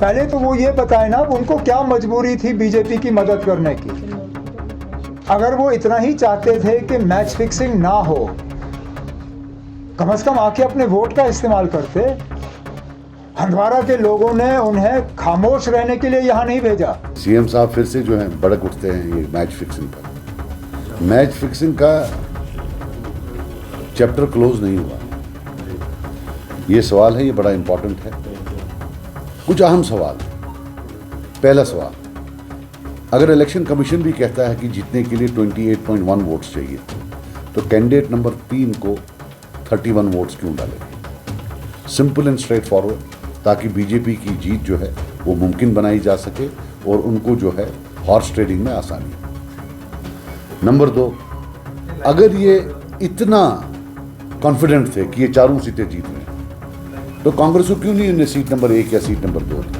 पहले तो वो ये बताए ना उनको क्या मजबूरी थी बीजेपी की मदद करने की। अगर वो इतना ही चाहते थे कि मैच फिक्सिंग ना हो, कम से कम आके अपने वोट का इस्तेमाल करते। हंदवाड़ा के लोगों ने उन्हें खामोश रहने के लिए यहाँ नहीं भेजा। सीएम साहब फिर से जो है भड़क उठते हैं ये मैच फिक्सिंग पर। मैच फिक्सिंग का चैप्टर क्लोज नहीं हुआ। ये सवाल है, ये बड़ा इंपॉर्टेंट है। कुछ अहम सवाल। पहला सवाल, अगर इलेक्शन कमीशन भी कहता है कि जीतने के लिए 28.1 वोट्स चाहिए, तो कैंडिडेट नंबर 3 को 31 वोट्स क्यों डालेंगे? सिंपल एंड स्ट्रेट फॉरवर्ड, ताकि बीजेपी की जीत जो है वो मुमकिन बनाई जा सके और उनको जो है हॉर्स ट्रेडिंग में आसानी। नंबर 2, अगर ये इतना कॉन्फिडेंट थे कि ये चारों सीटें जीत रहे हैं, तो कांग्रेस को क्यों नहीं इन्हें सीट नंबर 1 या सीट नंबर 2 दी?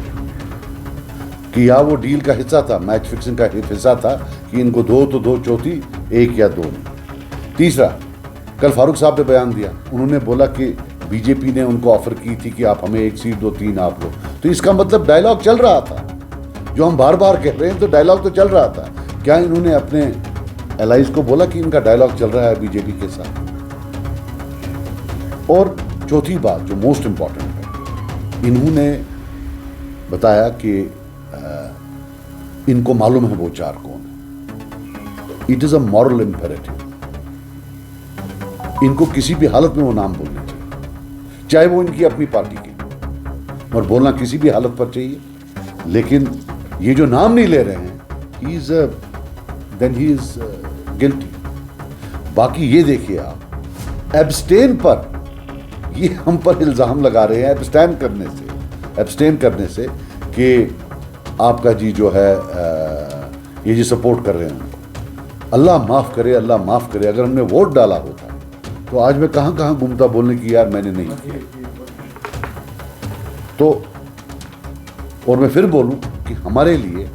कि या वो डील का हिस्सा था, मैच फिक्सिंग का हिस्सा था कि इनको 2 तो 2 चौथी, 1 या 2 नहीं। तीसरा, कल फारूक साहब ने बयान दिया, उन्होंने बोला कि बीजेपी ने उनको ऑफर की थी कि आप हमें 1 सीट दो, 3 आप लो। तो इसका मतलब डायलॉग चल रहा था, जो हम बार बार कह रहे हैं, तो डायलॉग तो चल रहा था। क्या इन्होंने अपने एलाइज को बोला कि इनका डायलॉग चल रहा है बीजेपी के साथ? और चौथी बात जो मोस्ट इंपॉर्टेंट है, इन्होंने बताया कि इनको मालूम है वो 4 कौन है। It is a moral imperative, इनको किसी भी हालत में वो नाम बोलने चाहिए, चाहे वो इनकी अपनी पार्टी के, और बोलना किसी भी हालत पर चाहिए। लेकिन ये जो नाम नहीं ले रहे हैं, ही इज गिल्टी। बाकी ये देखिए आप, एब्सटेन पर ये हम पर इल्जाम लगा रहे हैं, एब्सटेन करने से कि आपका जी जो है ये जी सपोर्ट कर रहे हैं उनको। अल्लाह माफ करे, अल्लाह माफ करे, अगर हमने वोट डाला होता तो आज मैं कहां कहां घूमता बोलने की यार मैंने नहीं किया। तो और मैं फिर बोलूं कि हमारे लिए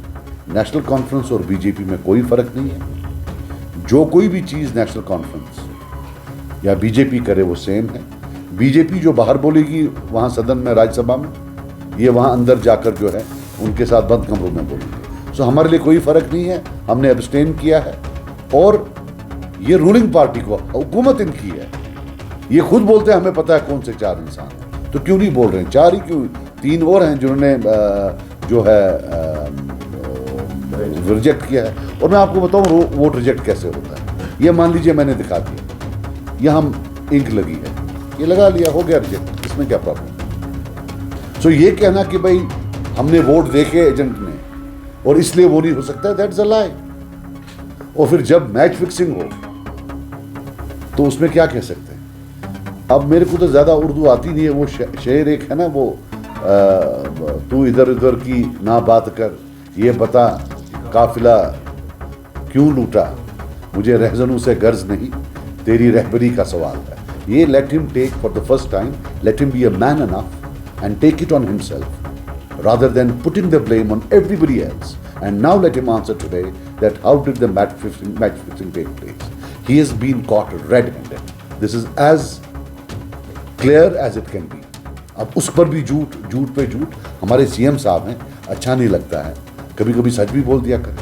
नेशनल कॉन्फ्रेंस और बीजेपी में कोई फर्क नहीं है। जो कोई भी चीज नेशनल कॉन्फ्रेंस या बीजेपी करे वो सेम है। बीजेपी जो बाहर बोलेगी वहां सदन में, राज्यसभा में, ये वहां अंदर जाकर जो है उनके साथ बंद कमरों में बोलेंगे। सो हमारे लिए कोई फर्क नहीं है, हमने एब्सटेन किया है। और ये रूलिंग पार्टी को, हुकूमत इनकी है, ये खुद बोलते हैं हमें पता है कौन से 4 इंसान हैं, तो क्यों नहीं बोल रहे हैं? 4 ही क्यों, 3 और हैं जिन्होंने जो है रिजेक्ट किया है। और मैं आपको बताऊं वोट रिजेक्ट कैसे होता है। ये मान लीजिए मैंने दिखा दिया, यहाँ इंक लगी है, ये लगा लिया, हो गया रिजेक्ट, इसमें क्या प्रॉब्लम? सो ये कहना कि भाई हमने वोट देखे एजेंट ने और इसलिए वो नहीं हो सकता, दैट्स अ लाई। और फिर जब मैच फिक्सिंग हो तो उसमें क्या कह सकते हैं? अब मेरे को तो ज्यादा उर्दू आती नहीं है, वो शेर एक है ना, वो तू इधर उधर की ना बात कर, ये बता काफिला क्यों लूटा, मुझे रहजनों से गर्ज नहीं, तेरी रहबरी का सवाल है। ये let him take for the first time, let him be a man enough and take it on himself rather than putting the blame on everybody else. And now let him answer today that how did the match fixing take place. He has been caught red-handed. This is as clear as it can be. अब उस पर भी झूठ पे झूठ। हमारे CM साहब हैं, अच्छा नहीं लगता है, कभी कभी सच भी बोल दिया करें।